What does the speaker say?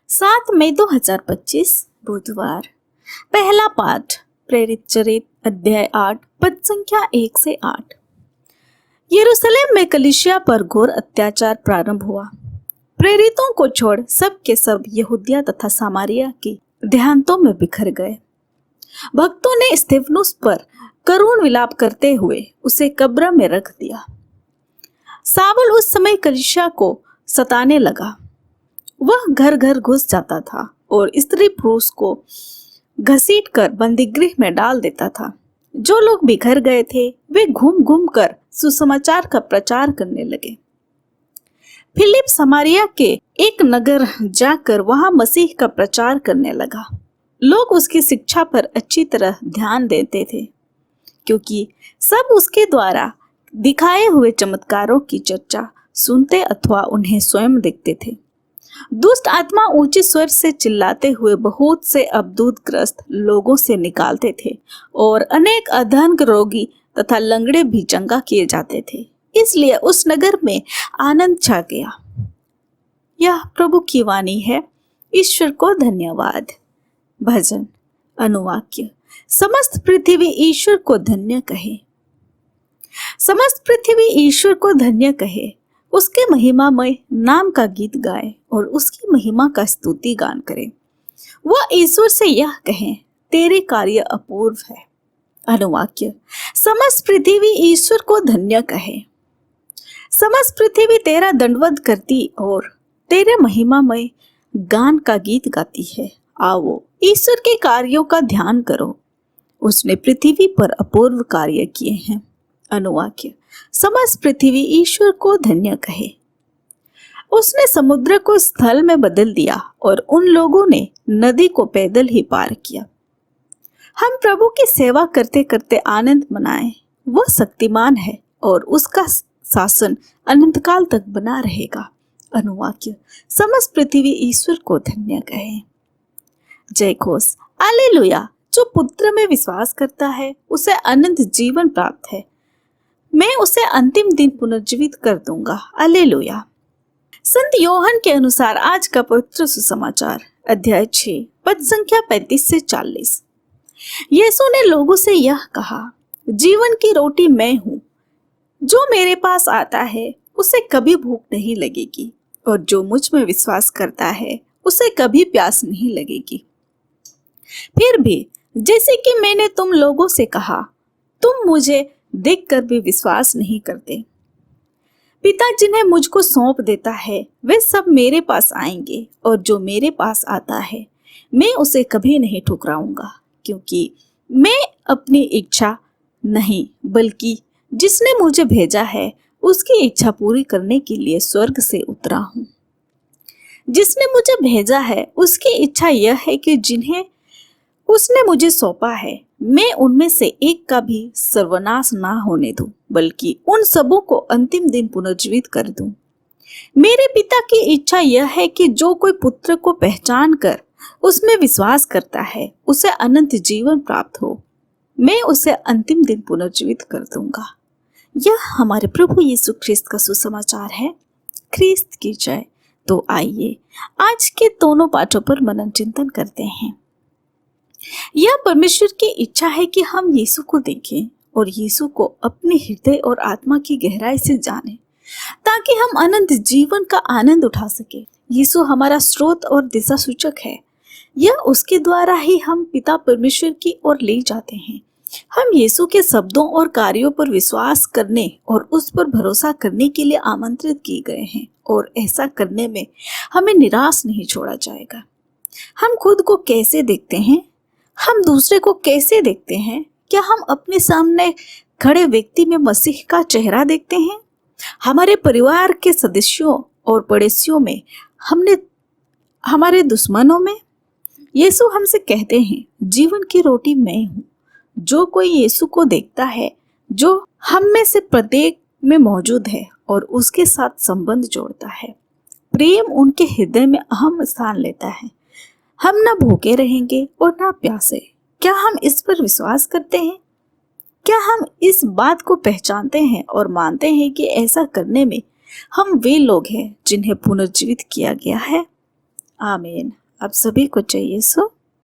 7 मई 2025 बुधवार। पहला पाठ प्रेरित चरित अध्याय 8 पद संख्या 1 से 8। यरूशलेम में कलीसिया पर घोर अत्याचार प्रारंभ हुआ। प्रेरितों को छोड़ सब के सब यहूदिया तथा सामारिया की देहांतों में बिखर गए। भक्तों ने स्तेफनुस पर करुण विलाप करते हुए उसे कब्र में रख दिया। सावल उस समय कलीसिया को सताने लगा। वह घर घर घुस जाता था और स्त्री पुरुष को घसीट कर बंदीगृह में डाल देता था। जो लोग बिखर गए थे वे घूम घूम कर सुसमाचार का प्रचार करने लगे। फिलिप समारिया के एक नगर जाकर वहां मसीह का प्रचार करने लगा। लोग उसकी शिक्षा पर अच्छी तरह ध्यान देते थे, क्योंकि सब उसके द्वारा दिखाए हुए चमत्कारों की चर्चा सुनते अथवा उन्हें स्वयं देखते थे। दुष्ट आत्मा ऊंचे स्वर से चिल्लाते हुए बहुत से अबदूत लोगों से निकालते थे और अनेक अधंग रोगी तथा लंगड़े भी चंगा किए जाते थे। इसलिए उस नगर में आनंद छा गया। यह प्रभु की वाणी है। ईश्वर को धन्यवाद। भजन अनुवाक्य। समस्त पृथ्वी ईश्वर को धन्य कहे। समस्त पृथ्वी ईश्वर को धन्य कहे, उसके महिमामय नाम का गीत गाए और उसकी महिमा का स्तुति गान करे। वह ईश्वर से यह कहें, तेरे कार्य अपूर्व है। अनुवाक्य। समस्त पृथ्वी ईश्वर को धन्य कहे। समस्त पृथ्वी तेरा दंडवत करती और तेरे महिमामय गान का गीत गाती है। आओ ईश्वर के कार्यों का ध्यान करो। उसने पृथ्वी पर अपूर्व कार्य किए हैं। अनुवाक्य। समस्त पृथ्वी ईश्वर को धन्य कहे। उसने समुद्र को स्थल में बदल दिया और उन लोगों ने नदी को पैदल ही पार किया। हम प्रभु की सेवा करते करते आनंद मनाएं। वह शक्तिमान है और उसका शासन अनंत काल तक बना रहेगा। अनुवाक्य। समस्त पृथ्वी ईश्वर को धन्य कहे। जय घोष। हालेलुया। जो पुत्र में विश्वास करता है उसे अनंत जीवन प्राप्त है। मैं उसे अंतिम दिन पुनर्जीवित कर दूंगा। हालेलुया। संत योहन के अनुसार आज का पवित्र सुसमाचार अध्याय 6 पद संख्या 35 से 40। यीशु ने लोगों से यह कहा, जीवन की रोटी मैं हूँ। जो मेरे पास आता है उसे कभी भूख नहीं लगेगी और जो मुझ में विश्वास करता है उसे कभी प्यास नहीं लगेगी। फिर भी जैसे कि मैंने तुम लोगों से कहा, तुम मुझे देखकर भी विश्वास नहीं करते। पिता जिन्हें मुझको सौंप देता है वे सब मेरे पास आएंगे और जो मेरे पास आता है मैं उसे कभी नहीं ठुकराऊंगा, क्योंकि मैं अपनी इच्छा नहीं बल्कि जिसने मुझे भेजा है उसकी इच्छा पूरी करने के लिए स्वर्ग से उतरा हूँ। जिसने मुझे भेजा है उसकी इच्छा यह है कि जिन्हें उसने मुझे सौंपा है मैं उनमें से एक का भी सर्वनाश ना होने दूं, बल्कि उन सबों को अंतिम दिन पुनर्जीवित कर दूं। मेरे पिता की इच्छा यह है कि जो कोई पुत्र को पहचान कर उसमें विश्वास करता है उसे अनंत जीवन प्राप्त हो। मैं उसे अंतिम दिन पुनर्जीवित कर दूंगा। यह हमारे प्रभु यीशु ख्रिस्त का सुसमाचार है। ख्रिस्त की जय। तो आइए आज के दोनों पाठों पर मनन चिंतन करते हैं। यह परमेश्वर की इच्छा है कि हम यीशु को देखें और यीशु को अपने हृदय और आत्मा की गहराई से जानें, ताकि हम अनंत जीवन का आनंद उठा सके। यीशु हमारा स्रोत और दिशा सूचक है। यह उसके द्वारा ही हम पिता परमेश्वर की ओर ले जाते हैं। हम यीशु के शब्दों और कार्यों पर विश्वास करने और उस पर भरोसा करने के लिए आमंत्रित किए गए हैं, और ऐसा करने में हमें निराश नहीं छोड़ा जाएगा। हम खुद को कैसे देखते हैं? हम दूसरे को कैसे देखते हैं? क्या हम अपने सामने खड़े व्यक्ति में मसीह का चेहरा देखते हैं? हमारे परिवार के सदस्यों और पड़ोसियों में, हमारे दुश्मनों में? यीशु हमसे कहते हैं, जीवन की रोटी मैं हूँ। जो कोई यीशु को देखता है, जो हम में से प्रत्येक में मौजूद है और उसके साथ संबंध जोड़ता है, प्रेम उनके हृदय में अहम स्थान लेता है। हम न भूखे रहेंगे और न प्यासे। क्या हम इस पर विश्वास करते हैं? क्या हम इस बात को पहचानते हैं और मानते हैं कि ऐसा करने में हम वे लोग हैं जिन्हें पुनर्जीवित किया गया है? आमीन। आप सभी को जय यीशु।